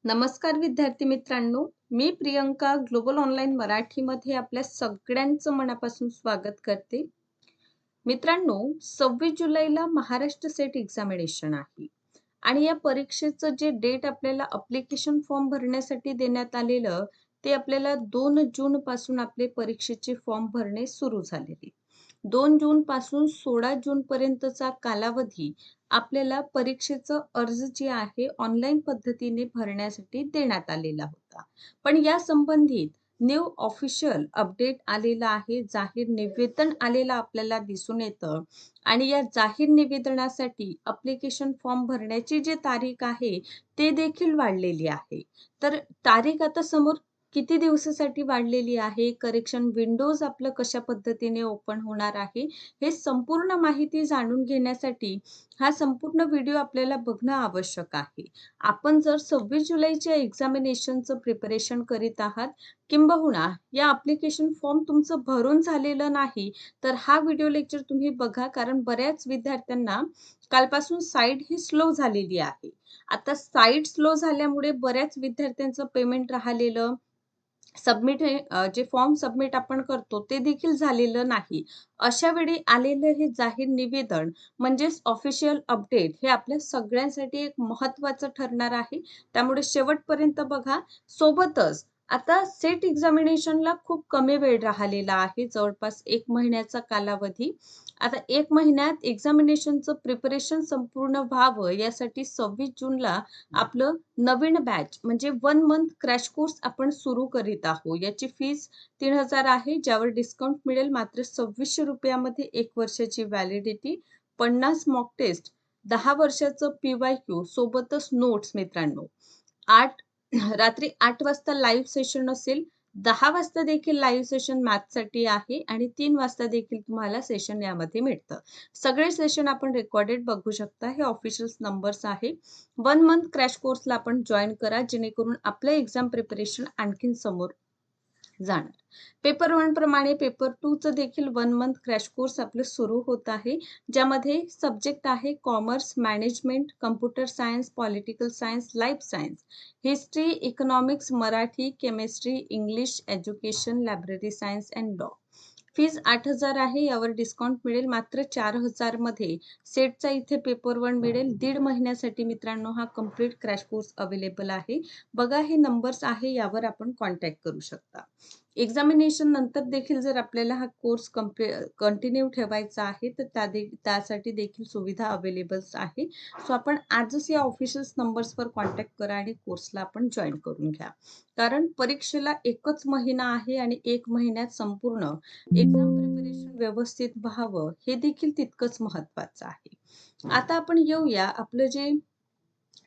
नमस्कार विद्यार्थी मित्रांनो, मी प्रियंका ग्लोबल ऑनलाईन मराठीमध्ये आपल्या सगळ्यांचं मनापासून स्वागत करते. मित्रांनो, 26 जुलैला महाराष्ट्र सेट एक्झामिनेशन आहे आणि या परीक्षेचं जे डेट आपल्याला ॲप्लिकेशन फॉर्म भरण्यासाठी देण्यात आलेलं, ते आपल्याला 2 जून पासून आपले परीक्षेचे फॉर्म भरणे सुरू झालेले. 2 जून पासून 16 जून पर्यंतचा कालावधी आपल्याला परीक्षेचं अर्ज जे आहे ऑनलाईन पद्धतीने भरण्यासाठी देण्यात आलेला होता. पण या संबंधित न्यू ऑफिशियल अपडेट आलेला आहे. जाहीर निवेदन आलेलं आपल्याला दिसून येतं आणि या जाहीर निवेदनासाठी ॲप्लिकेशन फॉर्म भरण्याची जी तारीख आहे, ते देखील वाढलेली आहे. तर तारीख आता समोर किती दिवसासाठी वाढलेली आहे, करेक्शन विंडोज आपलं कशा पद्धतीने ओपन होणार आहे, हे संपूर्ण माहिती जाणून घेण्यासाठी हा संपूर्ण व्हिडिओ आपल्याला बघणं आवश्यक आहे. आपण जर 26 जुलैच्या एक्झामिनेशनचं प्रिपरेशन करीत आहात किंबहुना या ॲप्लिकेशन फॉर्म तुमचं भरून झालेलं नाही, तर हा व्हिडिओ लेक्चर तुम्ही बघा. कारण बऱ्याच विद्यार्थ्यांना कालपासून साईट ही स्लो झालेली आहे. आता साईट स्लो झाल्यामुळे बऱ्याच विद्यार्थ्यांचं पेमेंट राहिलेलं, सबमिट जे फॉर्म सबमिट आपण करतो ते देखील झालेलं नाही. अशा वेळी आलेलं हे जाहीर निवेदन म्हणजेच ऑफिशियल अपडेट हे आपल्या सगळ्यांसाठी एक महत्त्वाचं ठरणार आहे. त्यामुळे शेवटपर्यंत बघा. सोबतच आता सेट एक्झामिनेशनला खूप कमी वेळ राहिलेला आहे, जवळपास 1 महिन्याचा कालावधी. आता 1 महिन्यात एक्झामिनेशनचं प्रिपरेशन संपूर्ण व्हावं यासाठी 26 जूनला आपलं नवीन बॅच म्हणजे 1 मंथ क्रॅश कोर्स आपण सुरू करीत आहोत. याची फीस 3000 आहे, ज्यावर डिस्काउंट मिळेल मात्र ₹2600 मध्ये 1 वर्षाची व्हॅलिडिटी, 50 मॉक टेस्ट, 10 वर्षाचं PYQ सोबतच नोट्स मित्रांनो. 8 रात्री 8 वाजता लाईव्ह सेशन असेल, 10 वाजता देखील लाईव्ह सेशन मॅथ्ससाठी आहे आणि 3 वाजता देखील तुम्हाला सेशन यामध्ये मिळतं. सगळे सेशन आपण रेकॉर्डेड बघू शकता. हे ऑफिशियल नंबर्स आहे. 1 मंथ क्रॅश कोर्सला आपण जॉइन करा, जेणेकरून आपलं एक्झाम प्रिपरेशन आणखीन समोर जाणार. पेपर 1 प्रमाणे पेपर 2 चं देखील 1 मंथ क्रॅश कोर्स आपलं सुरू होत आहे, ज्यामध्ये सब्जेक्ट आहे commerce, management, computer science, political science, life science, history, economics, Marathi, chemistry, English, education, library science and law. Fees 8000 आहे, यावर डिस्काउंट मिळेल मात्र 4000 मध्ये सेटचा इथे पेपर 1 मिळेल. 1.5 महिन्यासाठी मित्रांनो हा कंप्लीट क्रॅश कोर्स अवेलेबल आहे. बघा, हे नंबर्स आहे, यावर आपण कॉन्टॅक्ट करू शकता. एक्झामिनेशन नंतर देखील जर आपल्याला हा कोर्स कंटिन्यू ठेवायचा आहे, तर त्यासाठी देखील सुविधा अवेलेबल्स आहे. सो आपण आजच या ऑफिशियल नंबर्सवर कॉन्टॅक्ट करा आणि कोर्सला आपण जॉइन करून घ्या. कारण परीक्षेला 1च महिना आहे आणि 1 महिन्यात संपूर्ण एक्झाम प्रिपरेशन व्यवस्थित व्हावं हे देखील तितकंच महत्त्वाचं आहे. आता आपण येऊया, आपलं जे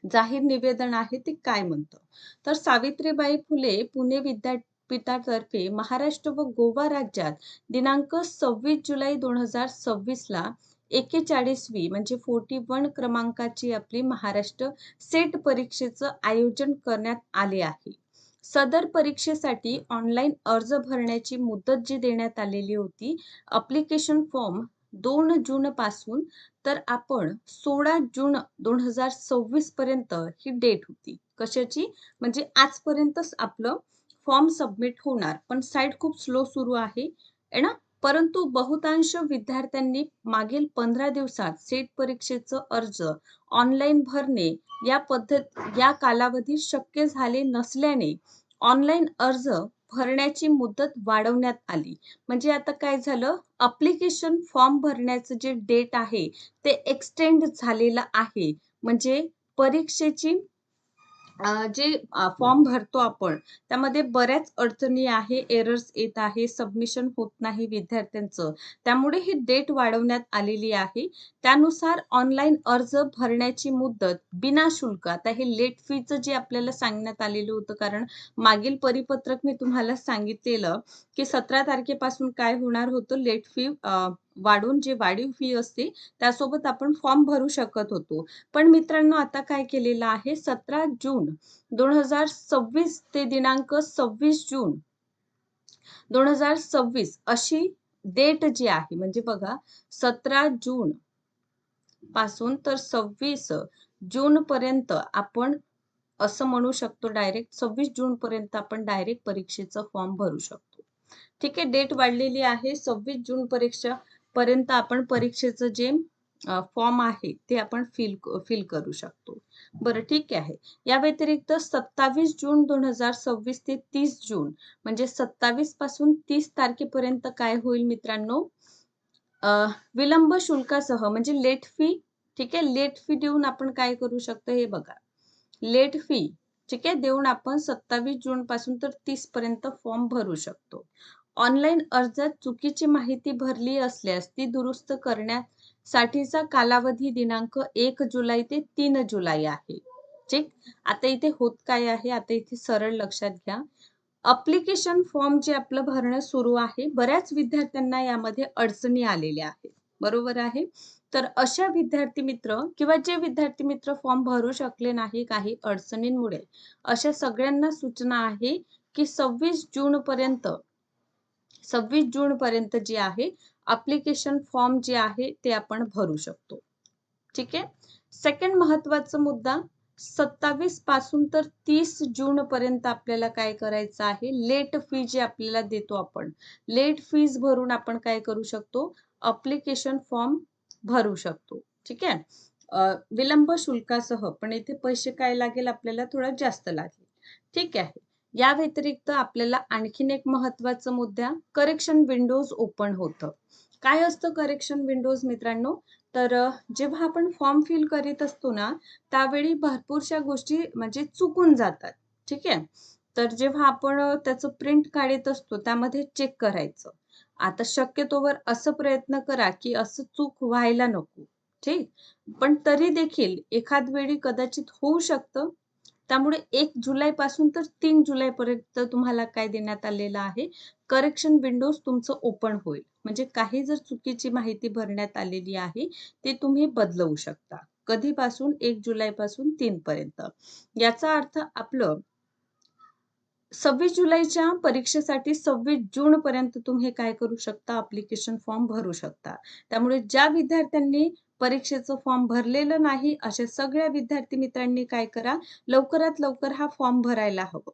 जाहीर निवेदन आहे ते काय म्हणतं. तर सावित्रीबाई फुले पुणे विद्यापीठातर्फे महाराष्ट्र व गोवा राज्यात दिनांक 26 जुलै 2026 ला 41वी म्हणजे 41 क्रमांकाची आपली महाराष्ट्र सेट परीक्षेचं आयोजन करण्यात आले आहे. सदर परीक्षेसाठी ऑनलाईन अर्ज भरण्याची मुदत जी देण्यात आलेली होती, ॲप्लिकेशन फॉर्म 2 जून पासून, तर आपण 16 जून 2026 पर्यंत ही डेट होती. कशाची? म्हणजे आजपर्यंतच आपलं फॉर्म सबमिट होणार. पण साईट खूप स्लो सुरू आहे ना. परंतु बहुतांश विद्यार्थ्यांनी मागील 15 दिवसात सेट परीक्षेचं अर्ज ऑनलाईन भरणे या कालावधीत शक्य झाले नसल्याने ऑनलाईन अर्ज भरण्याची मुदत वाढवण्यात आली. म्हणजे आता काय झालं, ॲप्लिकेशन फॉर्म भरण्याचं जे डेट आहे ते एक्सटेंड झालेलं आहे. म्हणजे परीक्षेची जे फॉर्म भरतो आपण, त्यामध्ये बऱ्याच अडचणी आहे, एरर्स येत आहे, सबमिशन होत नाही विद्यार्थ्यांचं. त्यामुळे ही डेट वाढवण्यात आलेली आहे. त्यानुसार ऑनलाईन अर्ज भरण्याची मुदत बिनशुल्क, आता हे लेट फीचं जे आपल्याला सांगण्यात आलेलं होतं, कारण मागील परिपत्रक मी तुम्हाला सांगितलेलं की 17 तारखेपासून काय होणार होतं, लेट फी वाढून जे वाढीव फी असते त्यासोबत आपण फॉर्म भरू शकत होतो. पण मित्रांनो, आता काय केलेलं आहे, 17 जून 2026 ते दिनांक 26 जून 2026 अशी डेट जी आहे, म्हणजे बघा 17 जून पासून तर 26 जून पर्यंत आपण असं म्हणू शकतो डायरेक्ट. 26 जूनपर्यंत आपण डायरेक्ट परीक्षेचं फॉर्म भरू शकतो. ठीक आहे, डेट वाढलेली आहे. 26 जून पर्यंत आपण परीक्षेचं जे फॉर्म आहे ते आपण फिल करू शकतो. बरं ठीक आहे. या व्यतिरिक्त 27 जून 2026 ते 30 जून म्हणजे 27 पासून 30 तारखेपर्यंत काय होईल मित्रांनो? विलंब शुल्कासह म्हणजे लेट फी, ठीक आहे, लेट फी देऊन आपण काय करू शकतो हे बघा. लेट फी, ठीक आहे, देऊन आपण 27 जून पासून तर 30 पर्यंत फॉर्म भरू शकतो. ऑनलाईन अर्जात चुकीची माहिती भरली असल्यास ती दुरुस्त करण्यासाठीचा कालावधी दिनांक 1 जुलै ते 3 जुलै आहे. ठीक. आता इथे होत काय आहे, आता इथे सरळ लक्षात घ्या. अप्लिकेशन फॉर्म जे आपलं भरणं सुरू आहे, बऱ्याच विद्यार्थ्यांना यामध्ये अडचणी आलेल्या आहेत. बरोबर आहे. तर अशा विद्यार्थी मित्र किंवा जे विद्यार्थी मित्र फॉर्म भरू शकले नाही काही अडचणींमुळे, अशा सगळ्यांना सूचना आहे की 26 जून पर्यंत जे आहे ॲप्लिकेशन फॉर्म जे आहे ते आपण भरू शकतो. ठीक आहे. सेकंड महत्त्वाचा मुद्दा, 27 पासून तर 30 जून पर्यंत आपल्याला काय करायचं आहे, लेट फी जी आपल्याला देतो आपण, लेट फीज भरून आपण काय करू शकतो, ॲप्लिकेशन फॉर्म भरू शकतो. ठीक आहे. विलंब शुल्कासह, पण इथे पैसे काय लागेल आपल्याला, थोडा जास्त लागेल. ठीक आहे. या व्यतिरिक्त आपल्याला आणखीन एक महत्त्वाचा मुद्दा, करेक्शन विंडोज ओपन होतं. काय असतं करेक्शन विंडोज मित्रांनो? तर जेव्हा आपण फॉर्म फिल करीत असतो ना, त्यावेळी भरपूरशा गोष्टी म्हणजे चुकून जातात. ठीक आहे. तर जेव्हा आपण त्याचं प्रिंट काढत असतो त्यामध्ये चेक करायचं. आता शक्यतोवर असं प्रयत्न करा की असं चूक व्हायला नको. ठीक. पण तरी देखील एखाद वेळी कदाचित होऊ शकतं. त्यामुळे 1 जुलैपासून तर 3 जुलैपर्यंत तुम्हाला काय देण्यात आलेलं आहे, करेक्शन विंडोज तुमचं ओपन होईल. म्हणजे काही जर चुकीची माहिती भरण्यात आलेली आहे, ते तुम्ही बदलवू शकता. कधीपासून? 1 जुलैपासून 3 पर्यंत. याचा अर्थ आपलं 26 जुलैच्या परीक्षेसाठी 26 जूनपर्यंत तुम्ही काय करू शकता, ॲप्लिकेशन फॉर्म भरू शकता. त्यामुळे ज्या विद्यार्थ्यांनी परीक्षेचं फॉर्म भरलेलं नाही, अशा सगळ्या विद्यार्थी मित्रांनी काय करा, लवकरात लवकर हा फॉर्म भरायला हवं.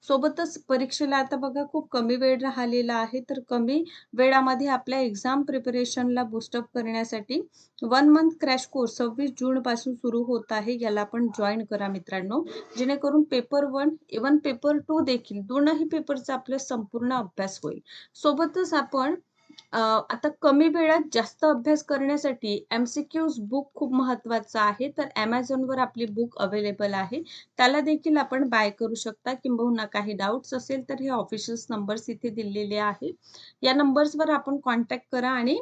सोबतच परीक्षेला आता बघा खूप कमी वेळ राहिलेला आहे, तर कमी वेळामध्ये आपल्या एक्झाम प्रिपरेशनला बूस्टअप करण्यासाठी 1 मंथ क्रॅश कोर्स 26 जूनपासून सुरू होत आहे. याला आपण जॉइन करा मित्रांनो. जेणेकरून पेपर 1 इव्हन पेपर 2 देखील दोनही पेपरचा आपला संपूर्ण अभ्यास होईल. सोबतच आपण आता कमी वेळात जास्त अभ्यास करण्यासाठी एम-सी-क्यूज बुक खूप महत्त्वाचं आहे. तर Amazonवर आपली बुक अवेलेबल आहे. त्याला देखील आपण बाय करू शकता. किंबहुना काही डाउट्स असेल तर हे ऑफिशियल नंबर्स इथे दिलेले आहे. या नंबर्सवर आपण कॉन्टॅक्ट करा आणि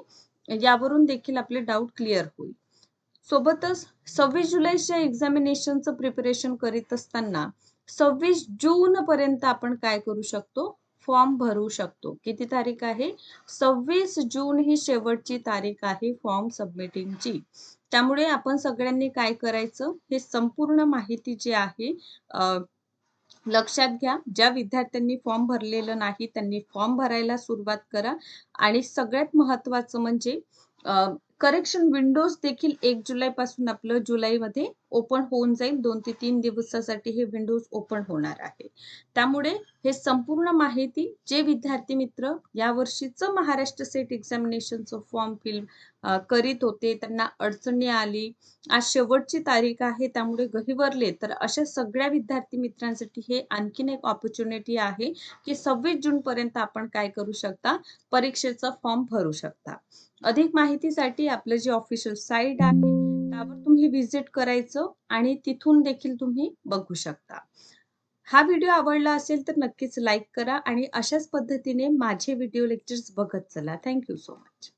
यावरून देखील आपले डाउट क्लिअर होईल. सोबतच 26 जुलैच्या एक्झामिनेशनचं प्रिपरेशन करीत असताना 26 जूनपर्यंत आपण काय करू शकतो, फॉर्म भरू शकतो. किती तारीख आहे? 26 जून ही शेवटची तारीख आहे फॉर्म सबमिटिंगची. त्यामुळे आपण सगळ्यांनी काय करायचं, हे संपूर्ण माहिती जी आहे लक्षात घ्या. ज्या विद्यार्थ्यांनी फॉर्म भरलेलं नाही त्यांनी फॉर्म भरायला सुरुवात करा. आणि सगळ्यात महत्त्वाचं म्हणजे करेक्शन विंडोज देखील 1 जुलैपासून आपलं जुलैमध्ये ओपन होऊन जाईल. 2 ते 3 दिवसासाठी हे विंडोज ओपन होणार आहे. त्यामुळे हे संपूर्ण माहिती जे विद्यार्थी मित्र यावर्षीचं महाराष्ट्र सेट एक्झामिनेशनचं फॉर्म फिल करीत होते, त्यांना अडचणी आली, आज शेवटची तारीख आहे त्यामुळे गहिवरले, तर अशा सगळ्या विद्यार्थी मित्रांसाठी हे आणखीन एक अपॉर्च्युनिटी आहे की 26 जूनपर्यंत आपण काय करू शकता, परीक्षेचा फॉर्म भरू शकता. अधिक माहितीसाठी आपलं जे ऑफिशियल साईट आहे त्यावर तुम्ही व्हिजिट करायचं आणि तिथून देखील तुम्ही बघू शकता. हा व्हिडिओ आवडला असेल तर नक्कीच लाईक करा आणि अशाच पद्धतीने माझे व्हिडिओ लेक्चर्स बघत चला. Thank you so much.